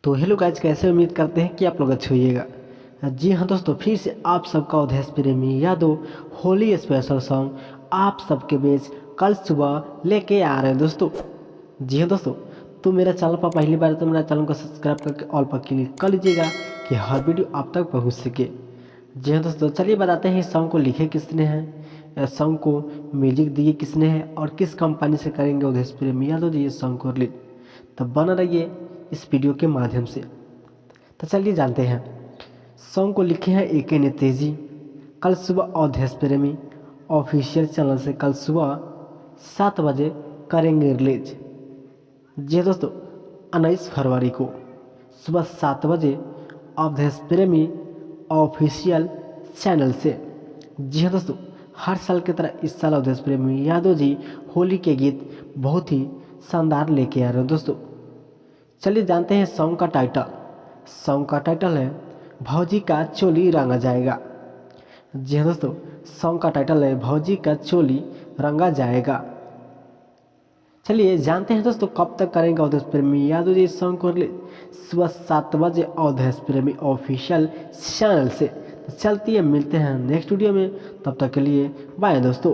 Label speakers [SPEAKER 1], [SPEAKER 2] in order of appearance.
[SPEAKER 1] तो hello guys, कैसे उम्मीद करते हैं कि आप लोग अच्छे होइएगा। जी हाँ दोस्तों, फिर से आप सबका उदेश प्रेमी यादव होली स्पेशल सॉन्ग आप सबके बीच कल सुबह लेके आ रहे हैं दोस्तों। जी हाँ दोस्तों, तो मेरा चैनल पर पहली बार तो मेरा चैनल को सब्सक्राइब करके ऑल पर क्लिक कर लीजिएगा कि हर वीडियो आप तक पहुँच सके। जी हाँ दोस्तों, चलिए बताते हैं इस सॉन्ग को लिखे किसने हैं, इस सॉन्ग को म्यूजिक दिए किसने हैं और किस कंपनी से करेंगे उदेश प्रेमी यादव जी इस सॉन्ग को रिलीज। तब बना रहिए इस वीडियो के माध्यम से। तो चलिए जानते हैं। सॉन्ग को लिखे हैं AK ने तेजी, कल सुबह अवधेश प्रेमी ऑफिशियल चैनल से कल सुबह 7 बजे करेंगे रिलीज। जी हाँ दोस्तों, 19 फरवरी को सुबह 7 बजे अवधेश प्रेमी ऑफिशियल चैनल से। जी हाँ दोस्तों, हर साल की तरह इस साल अवधेश प्रेमी यादव जी होली के गीत बहुत ही शानदार लेके आ रहे हैं दोस्तों। चलिए जानते हैं सॉन्ग का टाइटल। सॉन्ग का टाइटल है भौजी का चोली रंगा जाएगा। जी हाँ दोस्तों, सॉन्ग का टाइटल है भौजी का चोली रंगा जाएगा। चलिए जानते हैं दोस्तों कब तक करेंगे अवधेश प्रेमी यादव जी इस सॉन्ग को रिलीज। सुबह 7 बजे अवधेश प्रेमी ऑफिशियल चैनल से। तो चलती है, मिलते हैं नेक्स्ट वीडियो में, तब तक के लिए बाय दोस्तों।